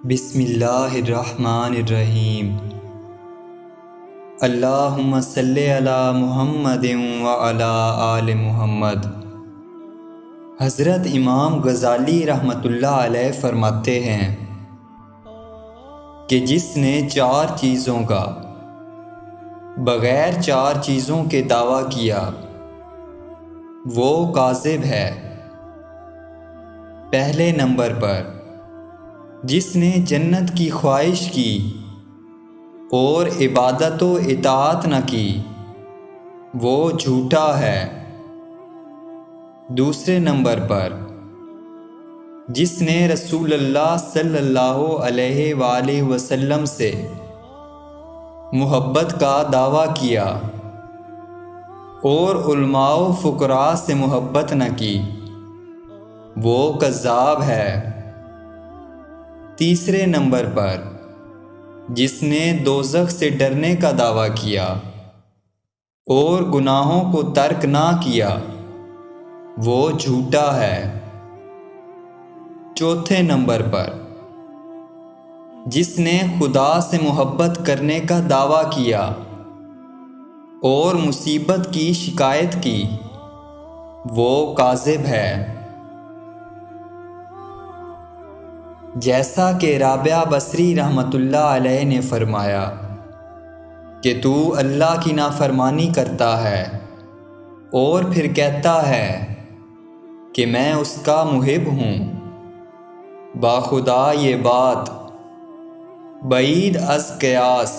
بسم اللہ الرحمن الرحیم۔ اللہم صلی علی محمد وعلی آل محمد۔ حضرت امام غزالی رحمۃ اللہ علیہ فرماتے ہیں کہ جس نے 4 چیزوں کا بغیر 4 چیزوں کے دعویٰ کیا وہ کاذب ہے۔ پہلے نمبر پر جس نے جنت کی خواہش کی اور عبادت و اطاعت نہ کی وہ جھوٹا ہے۔ دوسرے نمبر پر جس نے رسول اللہ صلی اللہ علیہ وآلہ وسلم سے محبت کا دعویٰ کیا اور علماء و فقراء سے محبت نہ کی وہ کذاب ہے۔ تیسرے نمبر پر جس نے دوزخ سے ڈرنے کا دعویٰ کیا اور گناہوں کو ترک نہ کیا وہ جھوٹا ہے۔ چوتھے نمبر پر جس نے خدا سے محبت کرنے کا دعویٰ کیا اور مصیبت کی شکایت کی وہ کاذب ہے۔ جیسا کہ رابعہ بصری رحمۃ اللہ علیہ نے فرمایا کہ تو اللہ کی نافرمانی کرتا ہے اور پھر کہتا ہے کہ میں اس کا محب ہوں، باخدا یہ بات بعید از قیاس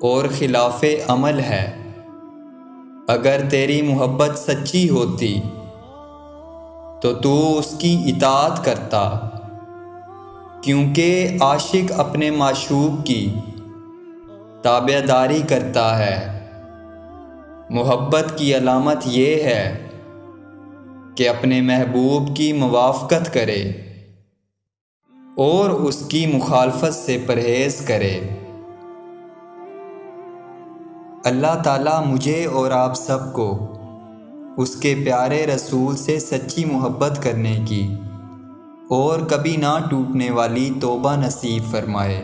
اور خلاف عمل ہے۔ اگر تیری محبت سچی ہوتی تو اس کی اطاعت کرتا، کیونکہ عاشق اپنے معشوق کی تابعداری کرتا ہے۔ محبت کی علامت یہ ہے کہ اپنے محبوب کی موافقت کرے اور اس کی مخالفت سے پرہیز کرے۔ اللہ تعالیٰ مجھے اور آپ سب کو اس کے پیارے رسول سے سچی محبت کرنے کی اور کبھی نہ ٹوٹنے والی توبہ نصیب فرمائے۔